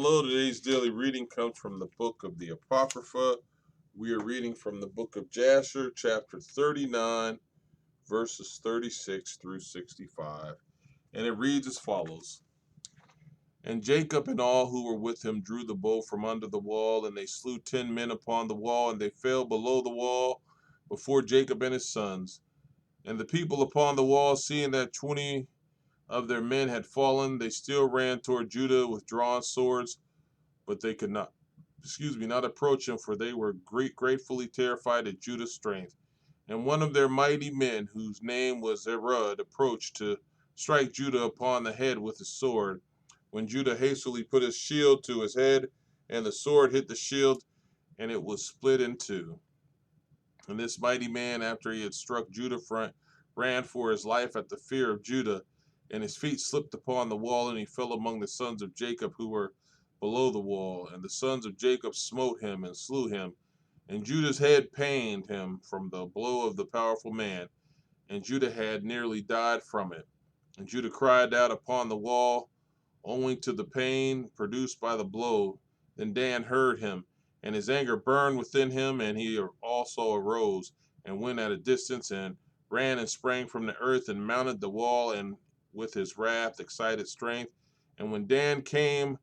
Hello, today's daily reading comes from the book of the Apocrypha. We are reading from the book of Jasher, chapter 39, verses 36 through 65. And it reads as follows. And Jacob and all who were with him drew the bow from under the wall, and they slew 10 men upon the wall, and they fell below the wall before Jacob and his sons. And the people upon the wall, seeing that 20 of their men had fallen, they still ran toward Judah with drawn swords, but they could not approach him, for they were gratefully terrified at Judah's strength. And one of their mighty men, whose name was Erod, approached to strike Judah upon the head with his sword. When Judah hastily put his shield to his head, and the sword hit the shield, and it was split in two. And this mighty man, after he had struck Judah, ran for his life at the fear of Judah, and his feet slipped upon the wall, and he fell among the sons of Jacob who were below the wall. And the sons of Jacob smote him and slew him, and Judah's head pained him from the blow of the powerful man, and Judah had nearly died from it. And Judah cried out upon the wall, owing to the pain produced by the blow. Then Dan heard him, and his anger burned within him, and he also arose and went at a distance, and ran and sprang from the earth, and mounted the wall, and with his wrath excited strength. And when Dan came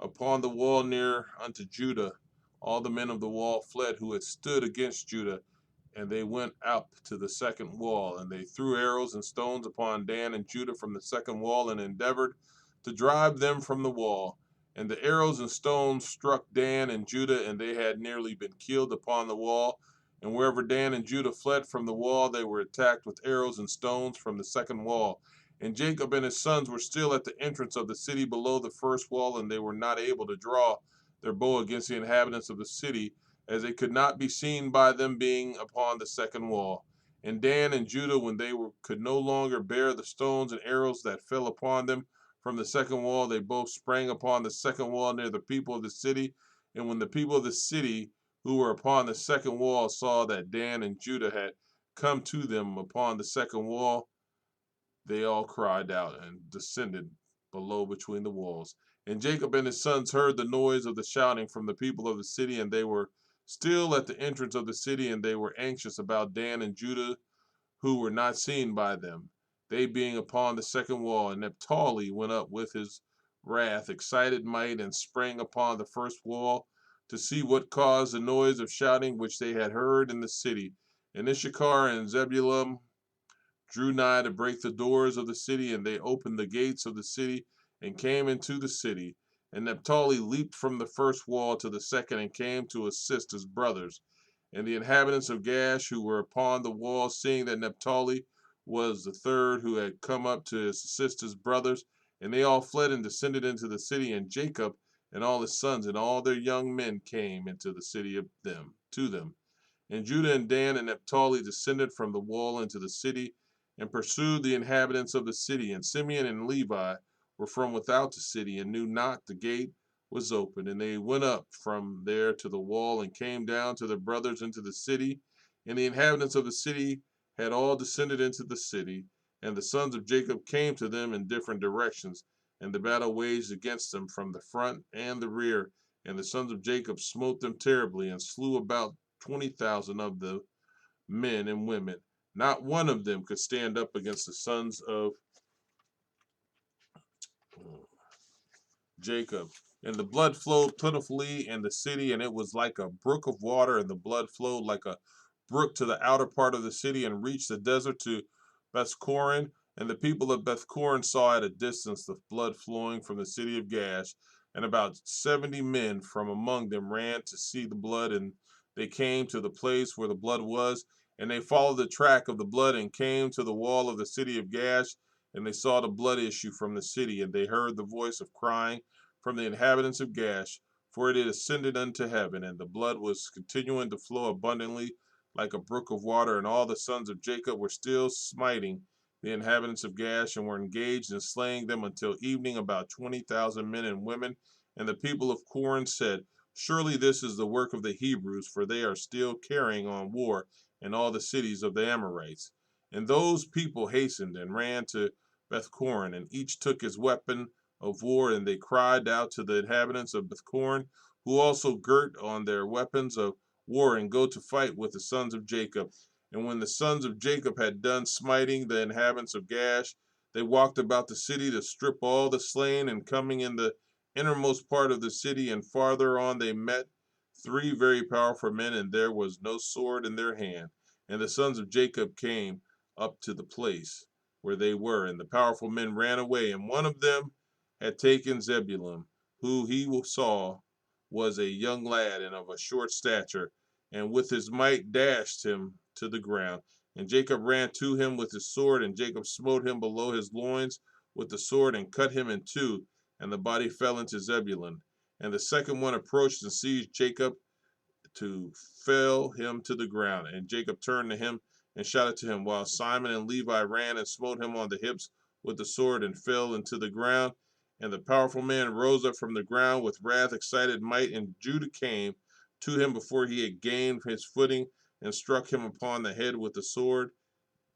upon the wall near unto Judah, all the men of the wall fled who had stood against Judah, and they went up to the second wall, and they threw arrows and stones upon Dan and Judah from the second wall, and endeavored to drive them from the wall. And the arrows and stones struck Dan and Judah, and they had nearly been killed upon the wall. And wherever Dan and Judah fled from the wall, they were attacked with arrows and stones from the second wall. And Jacob and his sons were still at the entrance of the city below the first wall, and they were not able to draw their bow against the inhabitants of the city, as they could not be seen by them being upon the second wall. And Dan and Judah, when could no longer bear the stones and arrows that fell upon them from the second wall, they both sprang upon the second wall near the people of the city. And when the people of the city who were upon the second wall saw that Dan and Judah had come to them upon the second wall, they all cried out and descended below between the walls. And Jacob and his sons heard the noise of the shouting from the people of the city, and they were still at the entrance of the city, and they were anxious about Dan and Judah, who were not seen by them, they being upon the second wall. And Naphtali went up with his wrath, excited might, and sprang upon the first wall to see what caused the noise of shouting which they had heard in the city. And Issachar and Zebulun drew nigh to break the doors of the city, and they opened the gates of the city and came into the city. And Naphtali leaped from the first wall to the second and came to assist his brothers. And the inhabitants of Gash, who were upon the wall, seeing that Naphtali was the third who had come up to assist his brothers, and they all fled and descended into the city. And Jacob and all his sons and all their young men came into the city of them to them. And Judah and Dan and Naphtali descended from the wall into the city and pursued the inhabitants of the city. And Simeon and Levi were from without the city and knew not the gate was open. And they went up from there to the wall and came down to their brothers into the city. And the inhabitants of the city had all descended into the city. And the sons of Jacob came to them in different directions. And the battle waged against them from the front and the rear. And the sons of Jacob smote them terribly and slew about 20,000 of the men and women. Not one of them could stand up against the sons of Jacob. And the blood flowed plentifully in the city, and it was like a brook of water, and the blood flowed like a brook to the outer part of the city and reached the desert to Bethcorin. And the people of Bethcorin saw at a distance the blood flowing from the city of Gash. And about 70 men from among them ran to see the blood, and they came to the place where the blood was. And they followed the track of the blood and came to the wall of the city of Gash, and they saw the blood issue from the city, and they heard the voice of crying from the inhabitants of Gash, for it had ascended unto heaven, and the blood was continuing to flow abundantly like a brook of water. And all the sons of Jacob were still smiting the inhabitants of Gash, and were engaged in slaying them until evening, about 20,000 men and women. And the people of Corinth said, Surely this is the work of the Hebrews, for they are still carrying on war in all the cities of the Amorites. And those people hastened and ran to Bethcorin, and each took his weapon of war, and they cried out to the inhabitants of Bethcorn, who also girt on their weapons of war and go to fight with the sons of Jacob. And when the sons of Jacob had done smiting the inhabitants of Gash, they walked about the city to strip all the slain, and coming in the innermost part of the city and farther on, they met three very powerful men, and there was no sword in their hand. And the sons of Jacob came up to the place where they were, and the powerful men ran away, and one of them had taken Zebulun, who he saw was a young lad and of a short stature, and with his might dashed him to the ground. And Jacob ran to him with his sword, and Jacob smote him below his loins with the sword and cut him in two, and the body fell into Zebulun. And the second one approached and seized Jacob to fell him to the ground. And Jacob turned to him and shouted to him, while Simon and Levi ran and smote him on the hips with the sword and fell into the ground. And the powerful man rose up from the ground with wrath, excited might, and Judah came to him before he had gained his footing and struck him upon the head with the sword,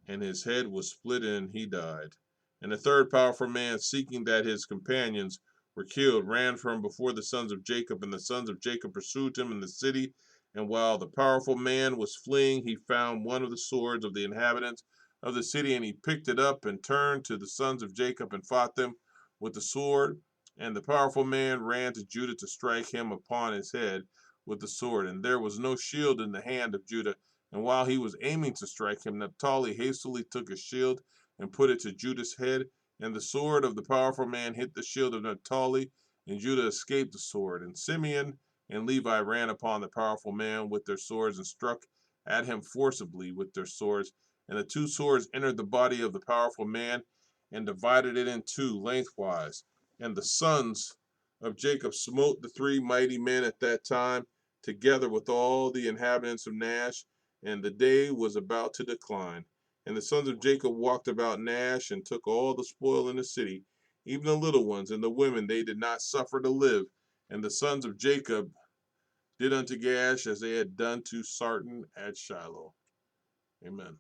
and his head was split and he died. And the third powerful man, seeking that his companions were killed, ran from before the sons of Jacob, and the sons of Jacob pursued him in the city. And while the powerful man was fleeing, he found one of the swords of the inhabitants of the city, and he picked it up and turned to the sons of Jacob and fought them with the sword. And the powerful man ran to Judah to strike him upon his head with the sword. And there was no shield in the hand of Judah, and while he was aiming to strike him, Naphtali hastily took his shield and put it to Judah's head, and the sword of the powerful man hit the shield of Naphtali, and Judah escaped the sword. And Simeon and Levi ran upon the powerful man with their swords and struck at him forcibly with their swords. And the two swords entered the body of the powerful man and divided it in two lengthwise. And the sons of Jacob smote the three mighty men at that time, together with all the inhabitants of Nash, and the day was about to decline. And the sons of Jacob walked about Nash and took all the spoil in the city, even the little ones and the women they did not suffer to live. And the sons of Jacob did unto Gash as they had done to Sarton at Shiloh. Amen.